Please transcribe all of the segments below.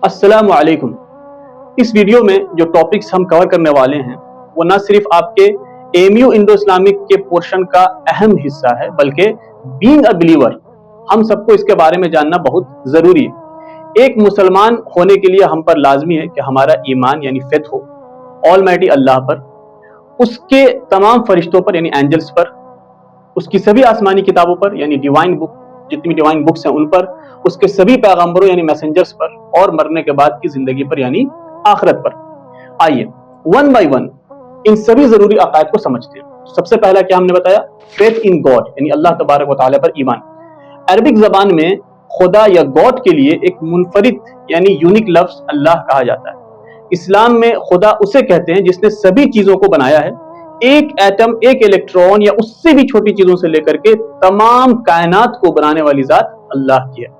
अस्सलामु अलैकुम। इस वीडियो में जो टॉपिक्स हम कवर करने वाले हैं वो न सिर्फ आपके एमयू इंडो इस्लामिक के पोर्शन का अहम हिस्सा है, बल्कि बीइंग अ बिलीवर हम सबको इसके बारे में जानना बहुत ज़रूरी है। एक मुसलमान होने के लिए हम पर लाजमी है कि हमारा ईमान यानी फेथ हो ऑलमाइटी अल्लाह पर, उसके तमाम फरिश्तों पर यानी एंजल्स पर, उसकी सभी आसमानी किताबों पर यानी डिवाइन बुक, जितनी भी डिवाइन बुक्स हैं उन पर, उसके सभी पैगंबरों यानी मैसेंजर्स पर, और मरने के बाद की जिंदगी पर यानी आखिरत पर। आइए वन बाय वन इन सभी जरूरी अकायद को समझते हैं। सबसे पहला क्या हमने बताया? फेथ इन गॉड यानी अल्लाह तबारक व तआला पर ईमान। अरबिक जबान में खुदा या गॉड के लिए एक मुनफरिद यानी यूनिक लफ्ज अल्लाह कहा जाता है। इस्लाम में खुदा उसे कहते हैं जिसने सभी चीजों को बनाया है, एक एटम, एक इलेक्ट्रॉन या उससे भी छोटी चीजों से लेकर के तमाम कायनात को बनाने वाली जात अल्लाह की है।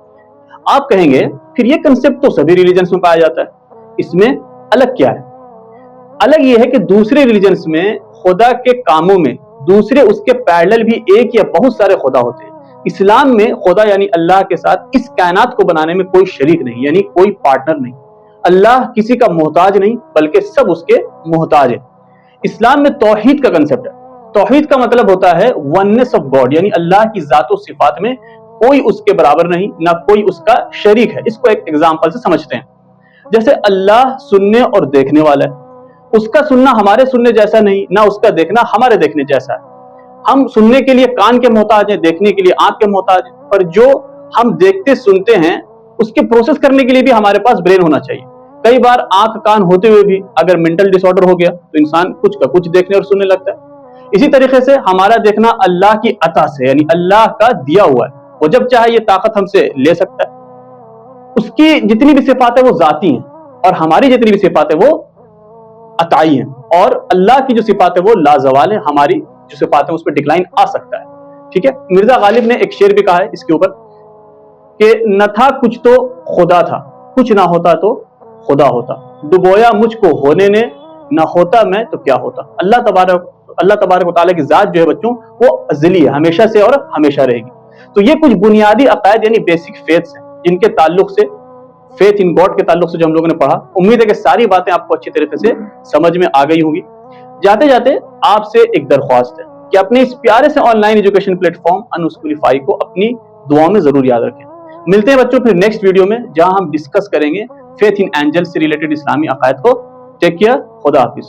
आप कहेंगे फिर ये कंसेप्ट तो सभी रिलीजन्स में पाया जाता है, इसमें अलग क्या है? अलग ये है कि दूसरे रिलीजन्स में खुदा के कामों में दूसरे उसके पैरेलल भी एक या बहुत सारे खुदा होते हैं। इस्लाम में खुदा यानी अल्लाह के साथ इस कायनात को बनाने में कोई शरीक नहीं, यानी कोई पार्टनर नहीं। अल्लाह किसी का मोहताज नहीं, बल्कि सब उसके मोहताज है। इस्लाम में तौहीद का कंसेप्ट है। तौहीद का मतलब होता है वननेस ऑफ गॉड, यानी अल्लाह की जात और सिफात में कोई उसके बराबर नहीं, ना कोई उसका शरीक है। इसको एक एग्जांपल से समझते हैं। जैसे अल्लाह सुनने और देखने वाला है, उसका सुनना हमारे सुनने जैसा नहीं, ना उसका देखना हमारे देखने जैसा है। हम सुनने के लिए कान के मोहताज हैं, देखने के लिए आंख के मोहताज हैं, पर जो हम देखते सुनते हैं उसके प्रोसेस करने के लिए भी हमारे पास ब्रेन होना चाहिए। कई बार आंख कान होते हुए भी अगर मेंटल डिसऑर्डर हो गया तो इंसान कुछ का कुछ देखने और सुनने लगता है। इसी तरीके से हमारा देखना अल्लाह की अता से यानी अल्लाह का दिया हुआ है, वो जब चाहे ये ताकत हमसे ले सकता है। उसकी जितनी भी सिफात है वो जाती हैं, और हमारी जितनी भी सिफात है वो अताई हैं, और अल्लाह की जो सिफात है वो लाजवाल है, हमारी जो सिफात है उस पर डिक्लाइन आ सकता है। ठीक है, मिर्जा गालिब ने एक शेर भी कहा है इसके ऊपर कि न था कुछ तो खुदा था, कुछ ना होता तो खुदा होता, डुबोया मुझको होने ने, न होता मैं तो क्या होता। अल्लाह तबारक व तआला की जात जो है बच्चों वो अज़ली है, हमेशा से और हमेशा रहेगी। तो ये कुछ बुनियादी अकायद यानी बेसिक फेथ्स हैं जिनके ताल्लुक से, फेथ इन गॉड के ताल्लुक से जो हम लोगों ने पढ़ा। उम्मीद है कि सारी बातें आपको अच्छी तरीके से समझ में आ गई होंगी। जाते जाते आपसे एक दरख्वास्त है कि अपने इस प्यारे से ऑनलाइन एजुकेशन प्लेटफॉर्म अनस्कूलिफाई को अपनी दुआओं में जरूर याद रखें। मिलते हैं बच्चों फिर नेक्स्ट वीडियो में, जहां हम डिस्कस करेंगे फेथ इन एंजल्स से रिलेटेड इस्लामी अकायद को। टेक केयर, खुदा हाफिज।